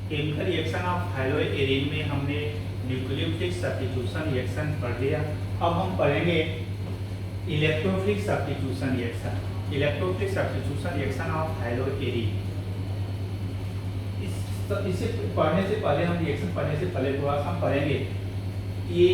Chemical reaction of हैलोएरिन में हमने nucleophilic substitution reaction पढ़ लिया। अब हम पढ़ेंगे electrophilic substitution reaction. Electrophilic substitution reaction of haloarene. इसे पढ़ने से पहले हम रिएक्शन पढ़ने से पहले थोड़ा सा हम पढ़ेंगे ये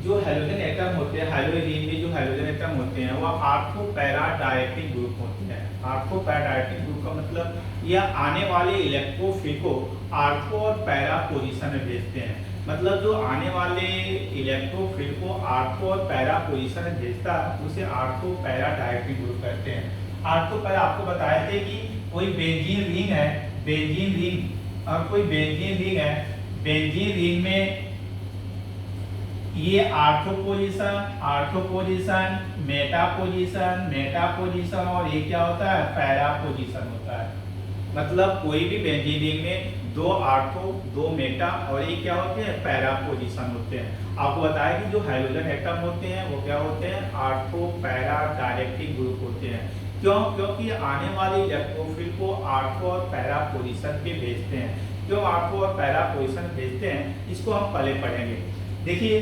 जो हैलोजन एटम होते हैं, हैलोएरिन में जो हैलोजन एटम होते हैं वो आर्थो पैरा डायरेक्टिक ग्रुप होते हैं। आर्थो पैरा डायरेक्टिक ग्रुप का मतलब यह आने वाले इलेक्ट्रोफिल को आर्थो और पैरा पोजीशन में भेजते हैं। मतलब जो आने वाले इलेक्ट्रोफिल को आर्थो और पैरा पोजीशन में भेजता है उसे आर्थो पैरा डायरेक्टिक ग्रुप कहते हैं। आर्थो पैरा आपको बताए थे कि कोई बेंजीन रिंग है, बेंजीन रिंग और कोई बेंजीन रिंग है, बेंजीन रिंग में ये आर्थो पोजीशन, मेटा पोजीशन और ये क्या होता है, पैरा पोजीशन होता है। मतलब कोई भी बेंजीन रिंग में दो आर्थो, दो मेटा और ये क्या होते हैं, पैरा पोजीशन होते हैं। आपको बताया कि जो हाइड्रोजन एटम होते हैं वो क्या होते हैं, आर्थो पैरा डायरेक्टिक ग्रुप होते हैं। क्यों? क्योंकि आने वाले इलेक्ट्रोफिल को आर्थो और पैरा पोजीशन पे भेजते हैं। क्यों आर्थो और पैरा पोजीशन भेजते हैं इसको हम पहले पढ़ेंगे। देखिए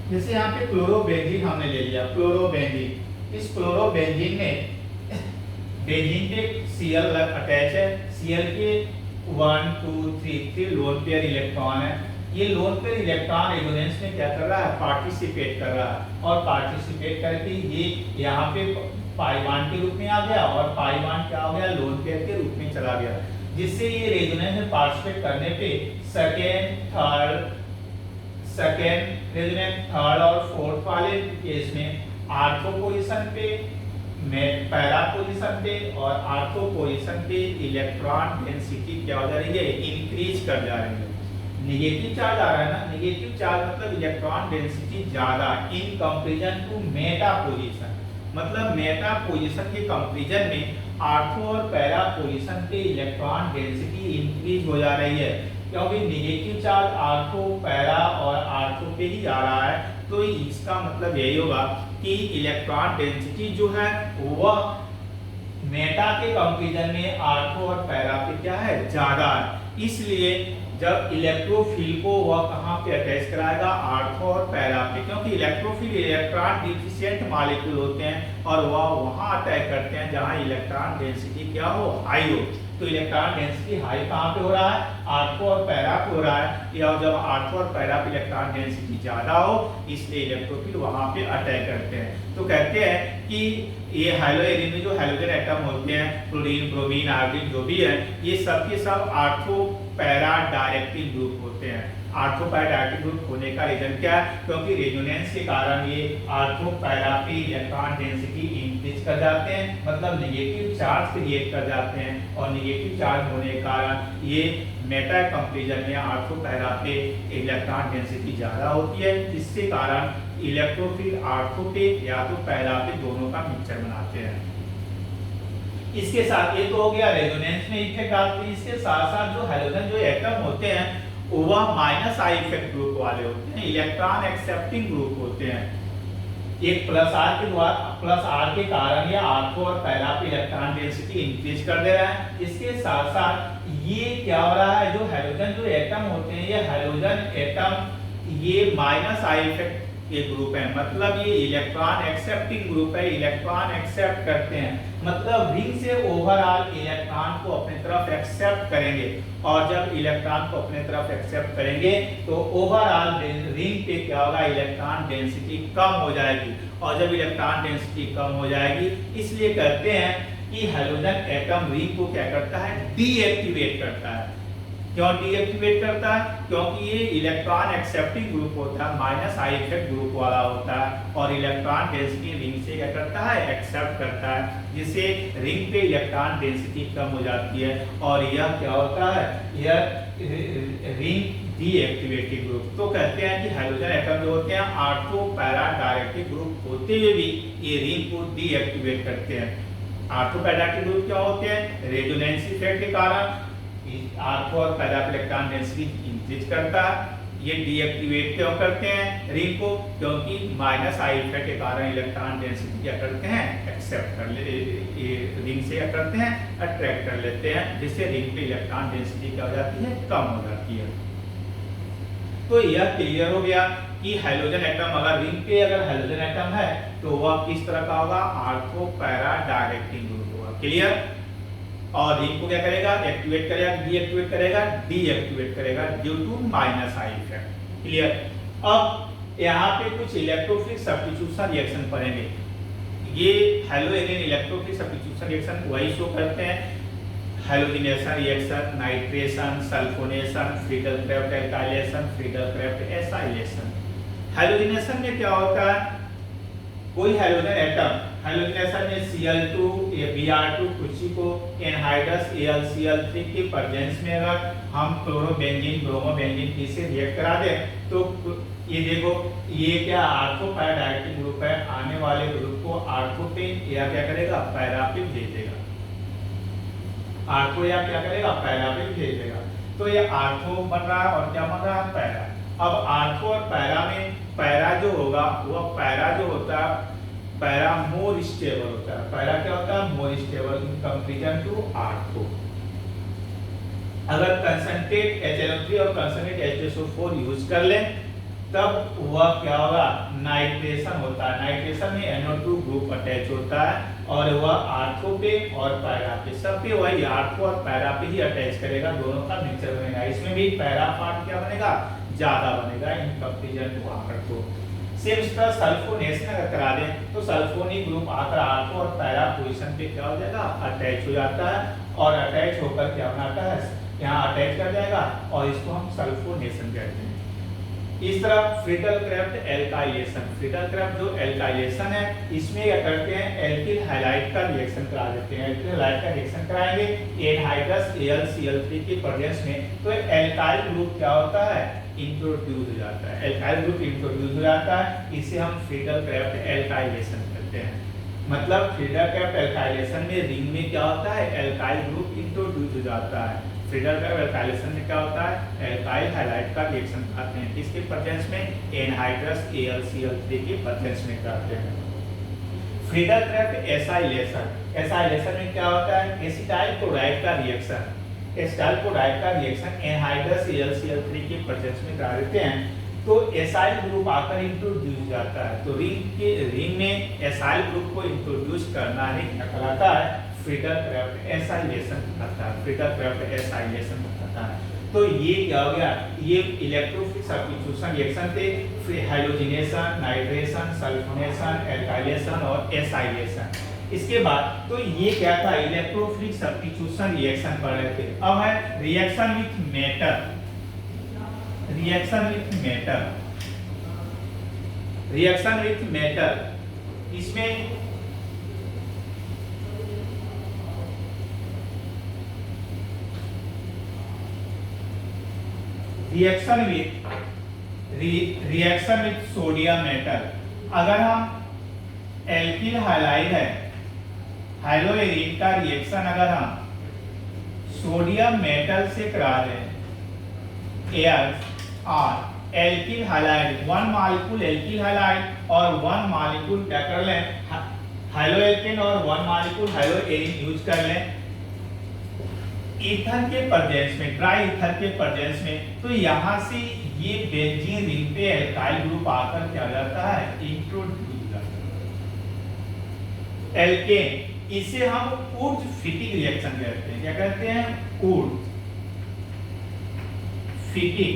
जैसे यहाँ पे क्लोरोबेंजीन हमने ले लिया, क्लोरोबेंजीन। इस क्लोरोबेंजीन में बेंजीन पे Cl अटैच है, Cl के 1 2 3 लोन पेयर इलेक्ट्रॉन है। ये लोन पेयर इलेक्ट्रॉन रेजोनेंस में क्या कर रहा है, पार्टिसिपेट कर रहा है और पार्टिसिपेट करके ये यहाँ पे पाई बॉन्ड के रूप में आ गया और पाई बॉन्ड क्या हो गया, लोन पेयर के रूप में चला गया। जिससे ये रेजोनेंस में पार्टिसिपेट करने पे सेकेंड रेजोनेंस, थर्ड और फोर्थ वाले केस में आर्थो पोजीशन पे, पैरा पोजीशन पे और आर्थो पोजीशन पे इलेक्ट्रॉन डेंसिटी क्या हो जा रही है, इंक्रीज कर जा रही है। नेगेटिव चार्ज आ रहा है ना, नेगेटिव चार्ज मतलब इलेक्ट्रॉन डेंसिटी ज्यादा in comparison to meta position. मतलब मेटा पोजीशन के कंपैरिजन में आर्थो और पैरा पोजीशन पे इलेक्ट्रॉन डेंसिटी इंक्रीज हो जा रही है। क्योंकि नेगेटिव चार्ज आर्थो, पैरा और आर्थो पे ही जा रहा है, तो इसका मतलब यही होगा कि इलेक्ट्रॉन डेंसिटी जो है वह मेटा के कंपैरिजन में आर्थो और पैरा पे क्या है, ज्यादा है। इसलिए जब इलेक्ट्रोफिल को वह कहाँ पे अटैच कराएगा, आर्थो और पैरा पे। क्योंकि इलेक्ट्रोफिल इलेक्ट्रॉन डिफिशिएंट मॉलिक्यूल होते हैं और वह वहां अटैक करते हैं जहां इलेक्ट्रॉन डेंसिटी क्या हो, हाई हो। तो इलेक्ट्रॉन डेंसिटी हाई कहाँ पे हो रहा है, आर्थो और पैरा पे हो रहा है। या जब आर्थो और पैरा पे इलेक्ट्रॉन डेंसिटी ज्यादा हो इसलिए इलेक्ट्रोफिल वहां पे अटैक करते हैं। तो कहते हैं कि ये हैलोएरिन में जो हैलोजन एटम होते हैं, क्लोरीन, ब्रोमीन, आयोडीन जो भी है, ये सब के सब आर्थो पैरा डायरेक्टिव ग्रुप होते हैं। आर्थो पैरा डायरेक्टिव ग्रुप होने का रीजन क्या है, क्योंकि रेजोनेंस के कारण ये आर्थो पैरा पे इलेक्ट्रॉन डेंसिटी इंक्रीज कर जाते हैं, मतलब नेगेटिव चार्ज क्रिएट कर जाते हैं। और नेगेटिव चार्ज होने के कारण ये मेटा कंपैरिजन में आर्थो पैरा पे इलेक्ट्रॉन डेंसिटी ज्यादा होती है, जिसके कारण इलेक्ट्रोफिल आर्थो पे या तो पैरा पे दोनों का मिक्सचर बनाते हैं। इसके साथ ये तो हो गया रेजोनेंस में इफेक्ट डालते हैं। इसके साथ साथ जो हैलोजन जो एटम होते हैं वह माइनस आई इफेक्ट ग्रुप वाले होते हैं, इलेक्ट्रॉन एक्सेप्टिंग ग्रुप होते हैं। एक प्लस आर के कारण ये आर्थो और पैरा पे इलेक्ट्रॉन डेंसिटी इंक्रीज कर दे रहा है। इसके साथ साथ ये क्या हो रहा है, जो हैलोजन जो एटम होते हैं, ये हैलोजन एटम ये माइनस आई इफेक्ट के ग्रुप है। मतलब ये इलेक्ट्रॉन एक्सेप्टिंग ग्रुप है, इलेक्ट्रॉन एक्सेप्ट करते हैं। मतलब रिंग से ओवरऑल इलेक्ट्रॉन को अपने तरफ एक्सेप्ट करेंगे और जब इलेक्ट्रॉन को अपने तरफ एक्सेप्ट करेंगे तो ओवरऑल रिंग पे क्या होगा, इलेक्ट्रॉन डेंसिटी कम हो जाएगी। और जब इलेक्ट्रॉन डेंसिटी कम हो जाएगी इसलिए कहते हैं कि हैलोजन एटम रिंग को क्या करता है, डीएक्टिवेट करता है। क्यों डीएक्टिवेट करता है, क्योंकि ये इलेक्ट्रॉन एक्सेप्टिंग ग्रुप होता है, माइनस आई इफेक्ट ग्रुप वाला होता है और इलेक्ट्रॉन डेंसिटी रिंग से क्या करता है, एक्सेप्ट करता है, जिससे रिंग पे इलेक्ट्रॉन डेंसिटी कम हो जाती है और यह क्या होता है, यह रिंग डीएक्टिवेटिंग ग्रुप। तो कहते हैं कि हैलोजन एटम जो होते हैं आर्थो पैरा डायरेक्टिव ग्रुप होते हुए भी ये रिंग को डीएक्टिवेट करते हैं। आर्थो पैरा डायरेक्टिव ग्रुप क्या होते हैं, रेजोनेंस इफेक्ट के कारण आर्थो और पैरा पे इलेक्ट्रॉन डेंसिटी इंक्रीज करता है, ये डीएक्टिवेट क्यों करते हैं रिंग को? क्योंकि माइनस आई इफेक्ट के कारण इलेक्ट्रॉन डेंसिटी क्या करते हैं, एक्सेप्ट कर ले, रिंग से क्या करते हैं, अट्रैक्ट कर लेते हैं, जिससे रिंग पे इलेक्ट्रॉन डेंसिटी क्या हो जाती है, कम हो जाती है। तो यह क्लियर हो गया कि हाइड्रोजन एटम अगर रिंग पे अगर हाइड्रोजन एटम है तो वह किस तरह का होगा, आर्थो पैरा डायरेक्टिंग ग्रुप होगा। क्लियर? और रिंग को क्या करेगा, एक्टिवेट करेगा, डीएक्टिवेट करेगा, डीएक्टिवेट करेगा due to minus I effect. Clear? अब यहाँ पे कुछ इलेक्ट्रोफिलिक सब्स्टिट्यूशन रिएक्शन पढ़ेंगे। ये हैलोजेन इलेक्ट्रोफिलिक सब्स्टिट्यूशन रिएक्शन वही शो करते हैं, halogenation reaction, nitration, sulphonation, Friedel Crafts alkylation, Friedel Crafts acylation. Halogenation में क्या होता है, कोई हैलोजन एटम हैलोजिनेशन में Cl2 या Br2 कुछ को एनहाइड्रस AlCl3 के प्रेजेंस में अगर हम क्लोरोबेंजीन ब्रोमोबेंजीन किसे रिएक्ट करा दें तो ये देखो ये क्या आर्थो पैरा डायरेक्टिंग ग्रुप है, आने वाले ग्रुप को आर्थो पे या क्या करेगा, पैरा पे भेज देगा, आर्थो या क्या करेगा, पैरा पे भेज देगा। तो ये आर्थो बन रहा है और क्या बन रहा है, पैरा। अब आर्थो और पैरा में पैरा जो होगा वह पैरा जो होता है पैरा मोर स्टेबल होता है, पैरा क्या होता है, more stable in comparison to ortho. अगर कंसंट्रेट HNO3 और कंसंट्रेट H2SO4 यूज कर लें तब वह क्या होगा, नाइट्रेशन होता है, नाइट्रेशन में NO2 ग्रुप अटैच होता है और वह आर्थो पे और पैरा पे, सब पे वही आर्थो और पैरा पे ही अटैच करेगा, दोनों का मिक्सचर बनेगा। इसमें भी पैरा पार्ट क्या बनेगा, ज्यादा बनेगा in comparison to ortho. Same इस तरह सल्फोनेशन अगर करा दें तो सल्फोनिक ग्रुप आकर आर्थो और पैरा पोजीशन पे क्या हो जाएगा, अटैच हो जाता है और अटैच होकर क्या बनाता है, यहाँ अटैच कर जाएगा और इसको हम सल्फोनेशन कहते हैं। इस तरह Friedel Crafts alkylation, Friedel craft जो एल्काइलेशन है इसमें क्या करते हैं, एल्किल हैलाइड का रिएक्शन करा देते हैं, एल्किल हैलाइड का रिएक्शन कराएंगे एनहाइड्रस AlCl3 के प्रेजेंस में, तो एल्काइल ग्रुप क्या होता है, इंट्रोड्यूस हो जाता है, एल्काइल ग्रुप इंट्रोड्यूस हो जाता है, इसे हम फ्रीडल क्राफ्ट एल्काइलेशन कहते हैं। मतलब फ्रीडल क्राफ्ट एल्काइलेशन में रिंग में क्या होता है, एल्काइल ग्रुप इंट्रोड्यूस हो जाता है। फ्रीडल क्राफ्ट एल्काइलेशन में क्या होता है, एल्काइल हैलाइड का रिएक्शन करते हैं, किसके प्रेजेंस में, एनहाइड्रस AlCl3 के प्रेजेंस में करते हैं। फ्रीडल क्राफ्ट एसाइलेशन, एसाइलेशन में क्या होता है, एसिटाइल क्लोराइड का रिएक्शन, एसिटाइल क्लोराइड का रिएक्शन एनहाइड्रस AlCl3 के प्रेजेंस में करा देते हैं तो एसाइल ग्रुप आकर इंट्रोड्यूस जाता है। तो रिंग में एसाइल ग्रुप को इंट्रोड्यूस करना ही क्या कहलाता है, फ्रीडल क्राफ्ट एसाइलेशन कहलाता है, फ्रीडल क्राफ्ट एसाइलेशन कहलाता है। तो ये क्या हो गया, ये इलेक्ट्रोफिलिक सब्स्टिट्यूशन रिएक्शन थे, हाइड्रोजिनेशन, नाइट्रेशन, सल्फोनेशन, एल्काइलेशन और एसाइलेशन। इसके बाद तो ये क्या था, इलेक्ट्रोफिलिक सब्स्टिट्यूशन रिएक्शन पढ़ रहे थे। अब है reaction with metal, reaction with metal, reaction with metal, इसमें रिएक्शन विथ सोडियम मेटल, अगर हम एल्किल हैलाइड है हाइड्रोएरिन का रिएक्शन अगर हम सोडियम मेटल से करा दें, alkyl halide, one molecule alkyl halide और वन मॉलिक्यूल क्या कर लें, हाइड्रोएल्केन और वन मॉलिक्यूल हाइड्रोएरिन यूज कर लें ईथर के प्रेजेंस में, ड्राई ईथर के प्रेजेंस में, तो यहां से ये बेंजीन रिंग पे एल्काइल ग्रुप आकर क्या हो जाता है, इंट्रोड्यूस हो जाता है। एल्केन, इसे हम ऊर्ज फिटिंग रिएक्शन कहते हैं, क्या कहते हैं, Wurtz fitting,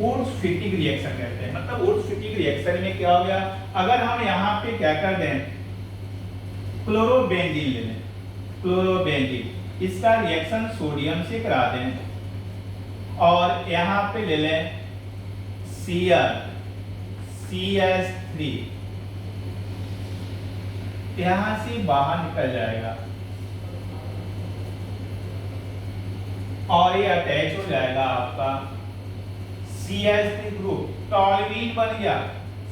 Wurtz fitting reaction कहते हैं। मतलब ऊर्ज फिटिंग रिएक्शन में क्या हो गया, अगर हम यहाँ पे क्या कर दें, क्लोरोबेंजीन ले लें, क्लोरोबेंजीन, इसका रिएक्शन सोडियम से करा दें और यहाँ पे ले लें CH3, यहां से बाहर निकल जाएगा और ये अटैच हो जाएगा आपका CH3 ग्रुप, टॉल्यूइन बन गया,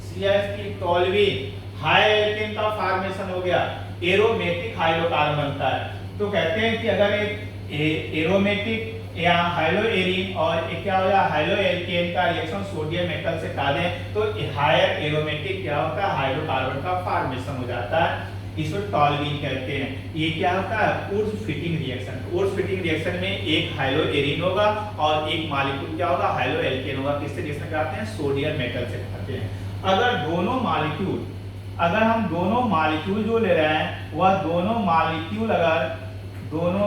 CH3 टॉल्यूइन, हाई एल्केन का फॉर्मेशन हो गया, एरोमेटिक हाइड्रोकार्बन बनता है। तो कहते हैं कि अगर एक एरोमेटिक या हाइलो एरीन और एक क्या हो गया हाइलो एल्केन का रिएक्शन सोडियम मेटल से करा दें तो हायर एरोमेटिक क्या होता है हाइड्रोकार्बन का फॉर्मेशन हो जाता है, इसको टॉल्यूइन कहते हैं। ये क्या होता है Wurtz Fittig reaction. Wurtz Fittig reaction में एक हाइलो एरीन होगा और एक मॉलिक्यूल क्या होगा हाइलो एल्केन होगा। किससे रिएक्शन कराते हैं सोडियम मेटल से कराते हैं। अगर हम दोनों मॉलिक्यूल जो ले रहे हैं वह दोनों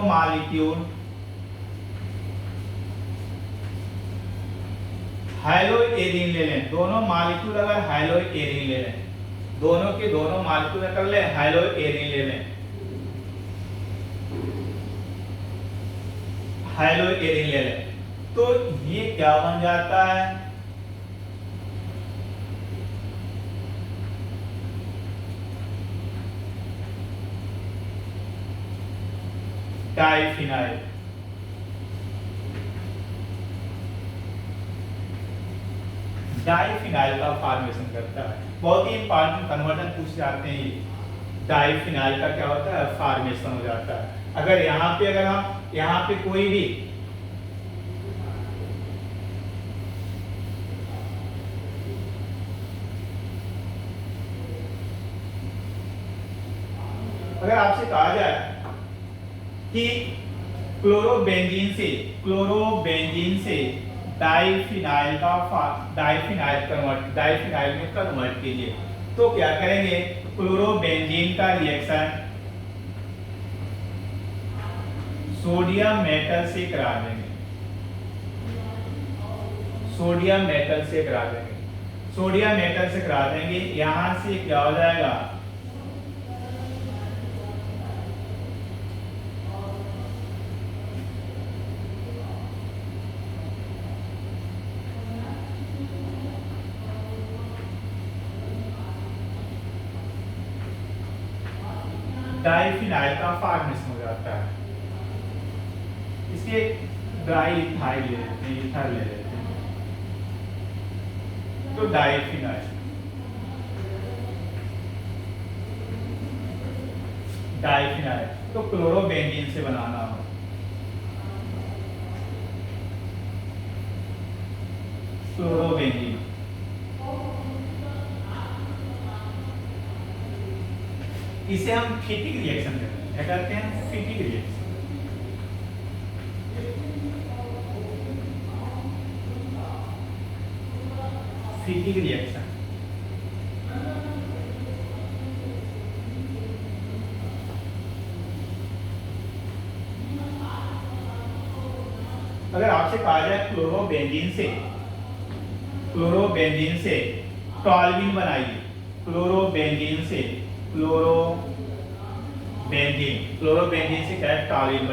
मॉलिक्यूल हाइलो एरीन ले लें, दोनों मॉलिक्यूल अगर हाइलो एरीन ले लें, दोनों के दोनों मॉलिक्यूल कर ले हाइलो एरीन ले लें, हाइलो एरीन ले लें तो ये क्या बन जाता है डाइफिनाइल। डाइफिनाइल का फॉर्मेशन करता है। बहुत ही इंपॉर्टेंट कन्वर्जन पूछ जाते हैं ये। डाइफिनाइल का क्या होता है फॉर्मेशन हो जाता है। अगर हम यहाँ पे कोई भी अगर आपसे कहा जाए कि क्लोरोबेंजीन से डाइफिनाइल में कन्वर्ट कीजिए तो क्या करेंगे क्लोरोबेंजीन का रिएक्शन सोडियम मेटल से करा देंगे, सोडियम मेटल से करा देंगे। यहां से क्या हो जाएगा डाइफिनाइल का फॉर्मेशन हो जाता है। इसके डाई इथाइल ले लेते हैं तो डाइफिनाइल तो क्लोरोबेंजीन से बनाना हो क्लोरोबेंजीन इसे हम फिटिंग रिएक्शन कहते हैं। क्या कहते हैं फिटिंग रिएक्शन। फिटिंग रिएक्शन अगर आपसे कहा जाए क्लोरोबेंजीन से टॉल्यूइन बनाइए, क्लोरोबेंजीन से क्या है टॉल्यूइन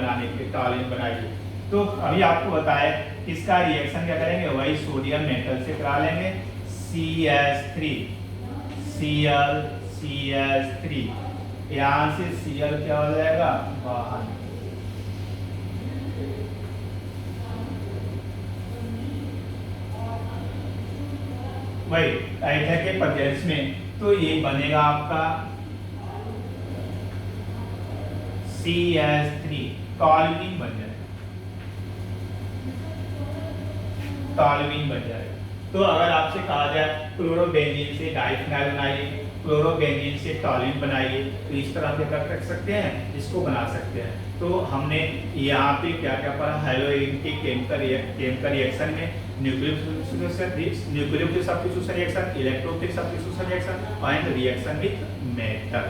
बनाइए तो अभी आपको बताए इसका रिएक्शन क्या करेंगे वही सोडियम मेटल से करा लेंगे CH3 यहाँ से Cl क्या हो जाएगा बाहर, वही एथर के प्रेजेंस में तो ये बनेगा आपका CH3 टॉल्यूइन बन जाएगा। तो अगर आपसे कहा जाए क्लोरोबेंजीन से डाइफिनाइल बनाइए, क्लोरोबेंजीन से टॉल्यूइन बनाइए तो इस तरह से रख सकते हैं, इसको बना सकते हैं। तो हमने यहाँ पे क्या क्या पढ़ा हाइड्रोजन के केमिकल रिएक्शन में nucleophilic substitution reaction, electrophilic substitution reaction and reaction with metal.